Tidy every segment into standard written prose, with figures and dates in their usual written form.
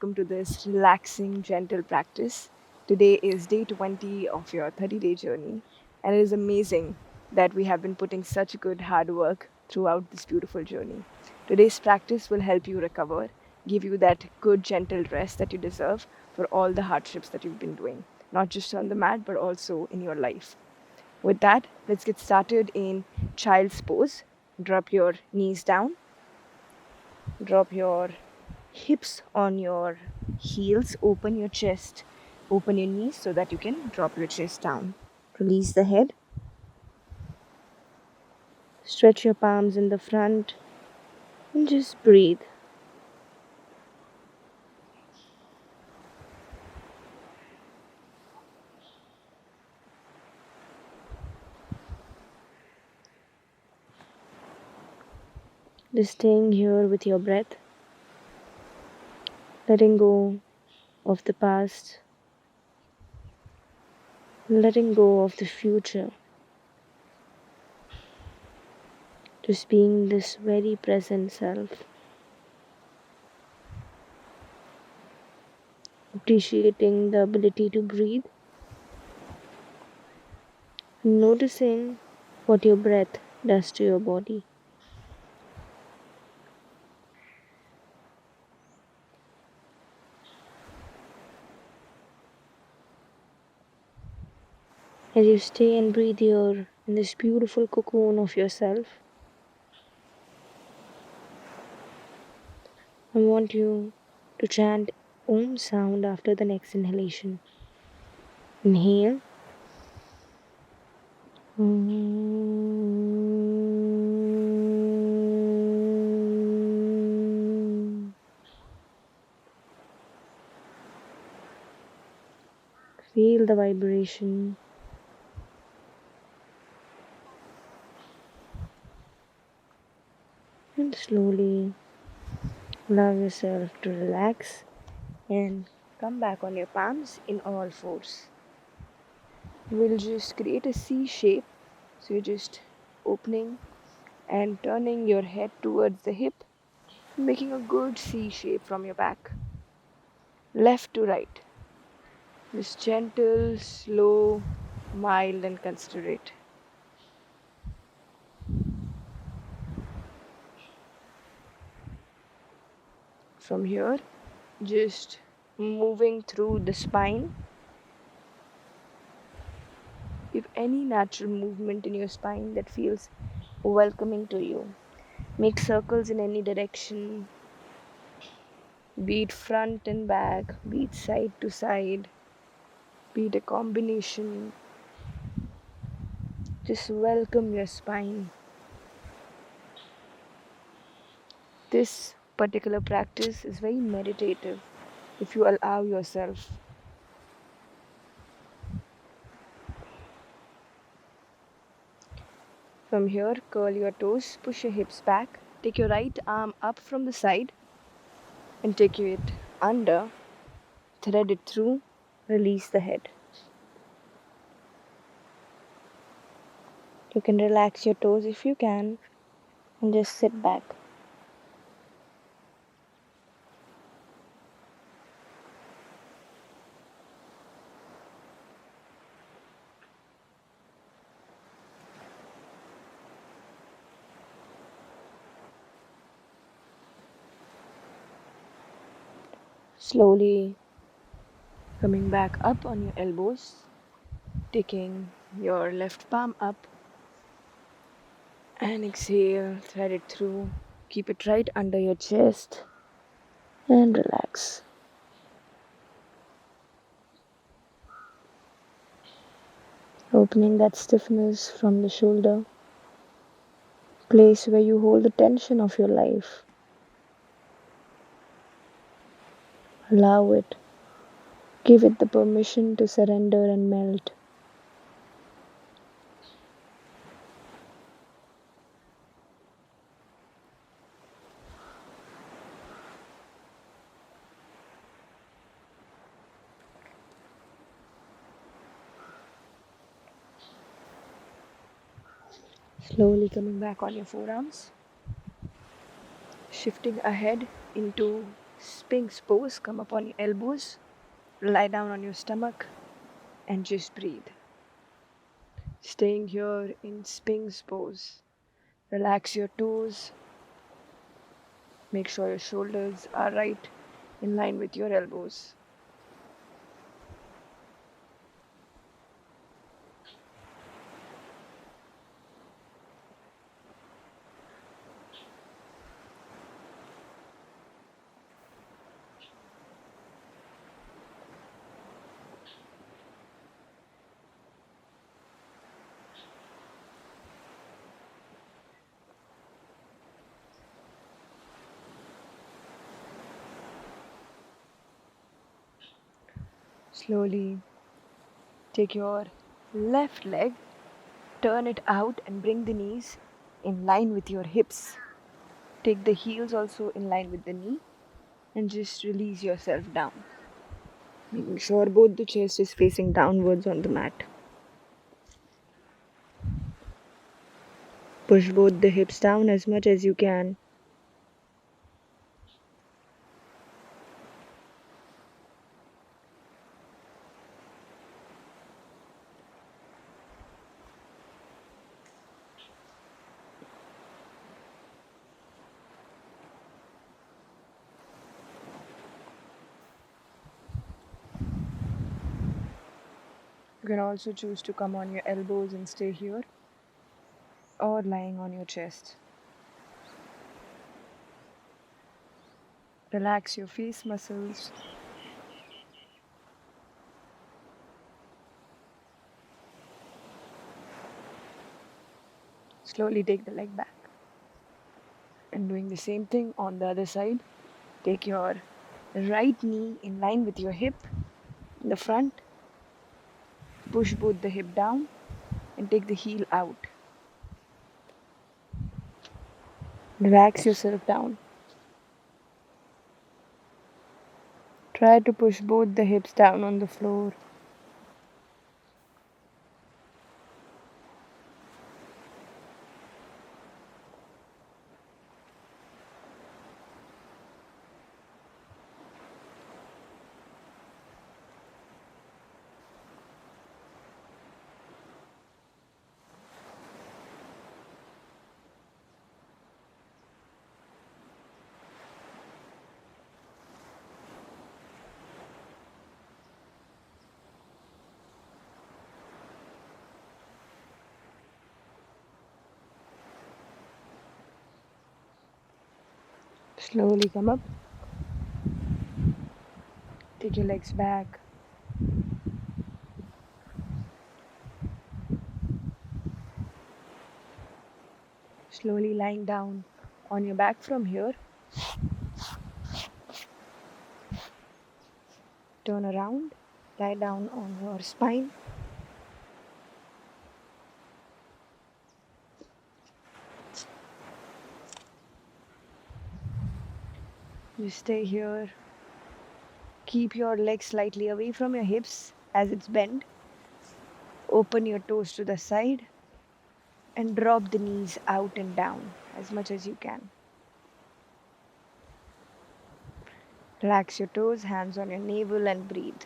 welcome to this relaxing, gentle practice. Today is day 20 of your 30-day journey, and it is amazing that we have been putting such good hard work throughout this beautiful journey. Today's practice will help you recover, give you that good, gentle rest that you deserve for all the hardships that you've been doing, not just on the mat, but also in your life. With that, let's get started in child's pose. Drop your knees down, drop your hips on your heels, open your chest, open your knees so that you can drop your chest down. Release the head, stretch your palms in the front, and just breathe. Just staying here with your breath, letting go of the past, letting go of the future, just being this very present self, appreciating the ability to breathe, and noticing what your breath does to your body. As you stay and breathe here in this beautiful cocoon of yourself, I want you to chant Om sound after the next inhalation. Inhale. Om. Feel the vibration. And slowly allow yourself to relax and come back on your palms in all fours. We'll just create a C shape. So you're just opening and turning your head towards the hip, making a good C shape from your back, left to right. Just gentle, slow, mild, and considerate. From here, just moving through the spine. If any natural movement in your spine that feels welcoming to you, make circles in any direction, be it front and back, be it side to side, be it a combination. Just welcome your spine. This particular practice is very meditative if you allow yourself. From here, curl your toes, push your hips back, take your right arm up from the side and take it under, thread it through, release the head. You can relax your toes if you can and just sit back. Slowly coming back up on your elbows, taking your left palm up and exhale, thread it through, keep it right under your chest and relax. Opening that stiffness from the shoulder, place where you hold the tension of your life. Allow it. Give it the permission to surrender and melt. Slowly coming back on your forearms. Shifting ahead into Sphinx pose, come up on your elbows, lie down on your stomach, and just breathe. Staying here in Sphinx pose. Relax your toes. Make sure your shoulders are right in line with your elbows. Slowly take your left leg, turn it out, and bring the knees in line with your hips. Take the heels also in line with the knee and just release yourself down. Making sure both the chest is facing downwards on the mat. Push both the hips down as much as you can. You can also choose to come on your elbows and stay here, or lying on your chest. Relax your face muscles. Slowly take the leg back. And doing the same thing on the other side. Take your right knee in line with your hip in the front. Push both the hip down and take the heel out. Relax yourself down. Try to push both the hips down on the floor. Slowly come up. Take your legs back. Slowly lying down on your back from here. Turn around. Lie down on your spine. You stay here. Keep your legs slightly away from your hips as it's bent. Open your toes to the side and drop the knees out and down as much as you can. Relax your toes, hands on your navel, and breathe.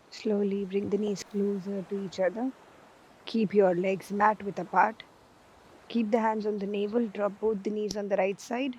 Slowly bring the knees closer to each other. Keep your legs mat width apart. Keep the hands on the navel. Drop both the knees on the right side.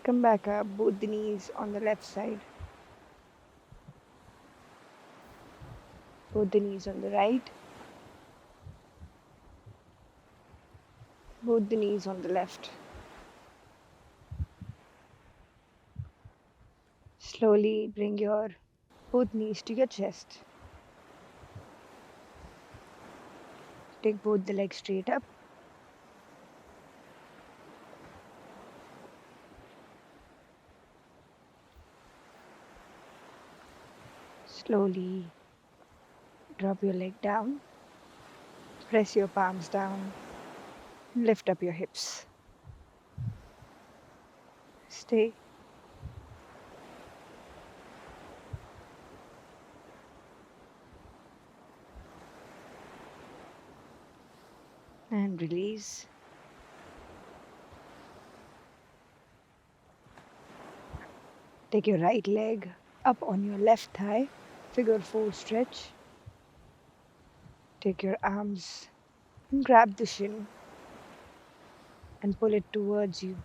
Come back up, both the knees on the left side. Both the knees on the right. Both the knees on the left. Slowly bring your Both knees to your chest. Take both the legs straight up. Slowly drop your leg down. Press your palms down. Lift up your hips. Stay. And release. Take your right leg up on your left thigh. Figure four stretch. Take your arms and grab the shin and pull it towards you.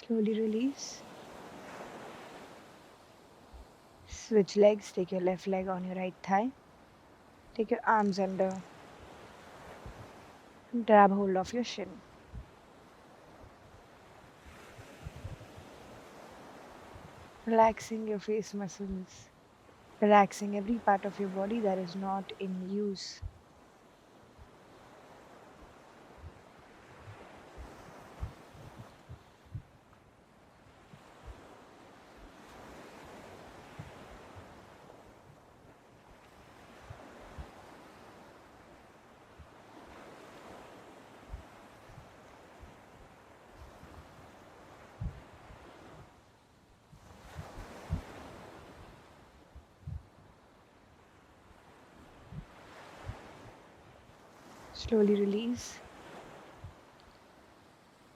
Slowly release. Switch legs. Take your left leg on your right thigh. Take your arms under and grab hold of your shin. Relaxing your face muscles. Relaxing every part of your body that is not in use. Slowly release.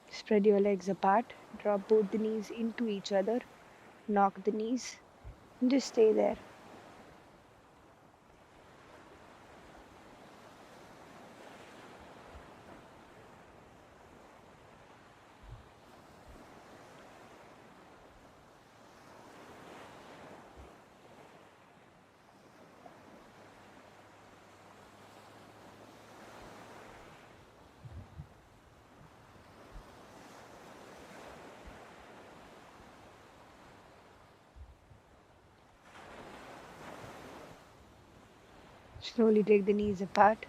Spread your legs apart. Drop both the knees into each other. Knock the knees. And just stay there. Slowly take the knees apart.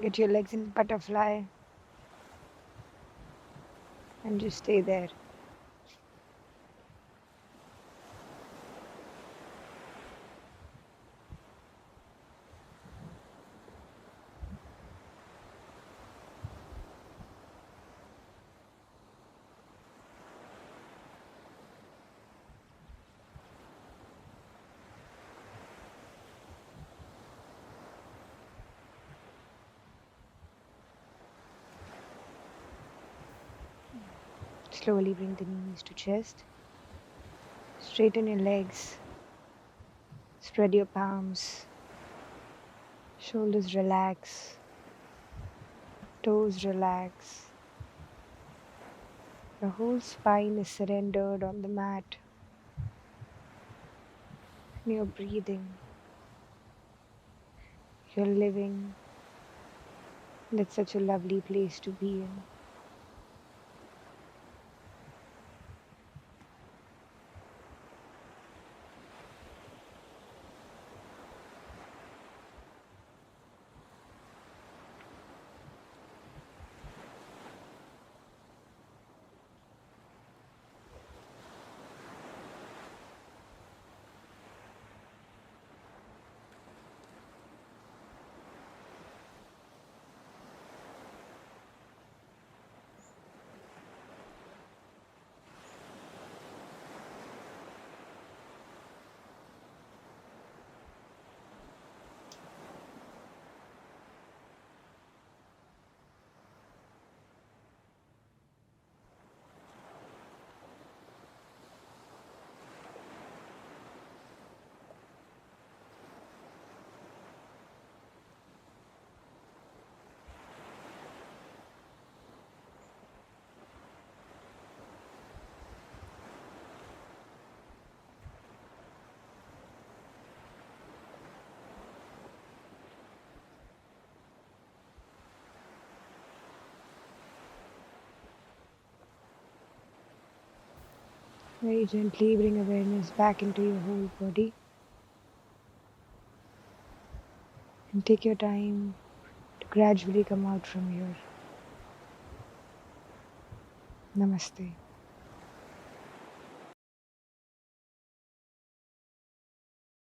Get your legs in butterfly and just stay there. Slowly bring the knees to chest. Straighten your legs. Spread your palms. Shoulders relax. Toes relax. Your whole spine is surrendered on the mat. And you're breathing. You're living. That's such a lovely place to be in. Very gently bring awareness back into your whole body and take your time to gradually come out from here. Namaste.